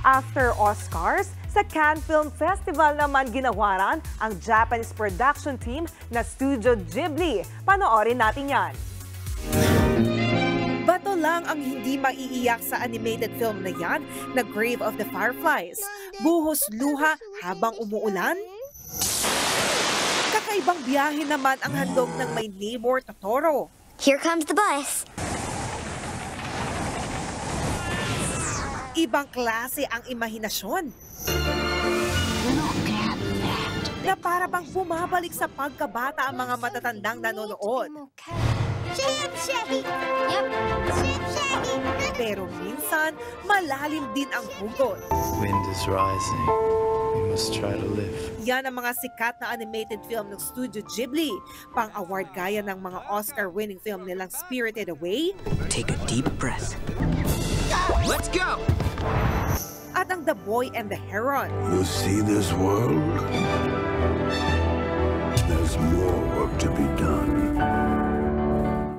After Oscars, sa Cannes Film Festival naman ginawaran ang Japanese production team na Studio Ghibli. Panoorin natin yan. Bato lang ang hindi maiiyak sa animated film na yan na Grave of the Fireflies. Buhos luha habang umuulan. Kakaibang biyahe naman ang handog ng My Neighbor Totoro. Here comes the bus. Ibang klase ang imahinasyon. Na para bang bumabalik sa pagkabata ang mga matatandang nanonood. Yep. Pero minsan, malalim din ang hugot. Wind is rising. We must try to live. Yan ang mga sikat na animated film ng Studio Ghibli. Pang-award gaya ng mga Oscar-winning film nilang Spirited Away. Take a deep breath. Let's go! At ang The Boy and the Heron. You see this world? There's more work to be done.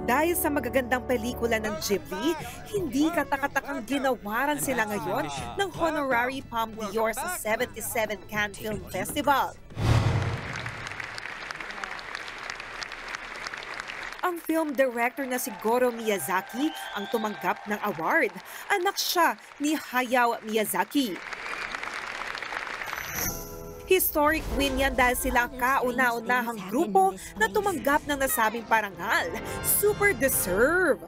Dahil sa magagandang pelikula ng Ghibli, hindi katakatakang ginawaran sila ngayon ng Honorary Palme d'Or sa 77 Cannes Film Festival. Ang film director na si Goro Miyazaki ang tumanggap ng award. Anak siya ni Hayao Miyazaki. Historic win yan dahil sila ang kauna-unahang grupo na tumanggap ng nasabing parangal. Super deserve!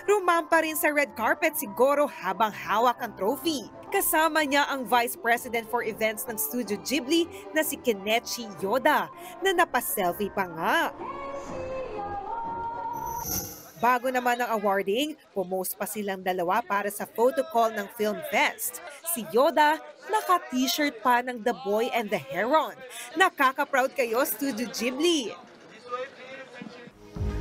Rumampa rin sa red carpet si Goro habang hawak ang trophy. Kasama niya ang Vice President for Events ng Studio Ghibli na si Kenichi Yoda na napaselfie pa nga. Bago naman ang awarding, pumost pa silang dalawa para sa photo call ng Film Fest. Si Yoda, naka-t-shirt pa ng The Boy and the Heron. Nakaka-proud kayo, Studio Ghibli!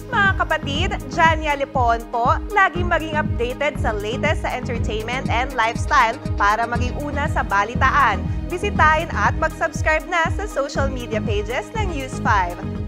Mga kapatid, Jania Lipon po, laging maging updated sa latest sa entertainment and lifestyle para maging una sa balitaan. Bisitahin at mag-subscribe na sa social media pages ng News 5.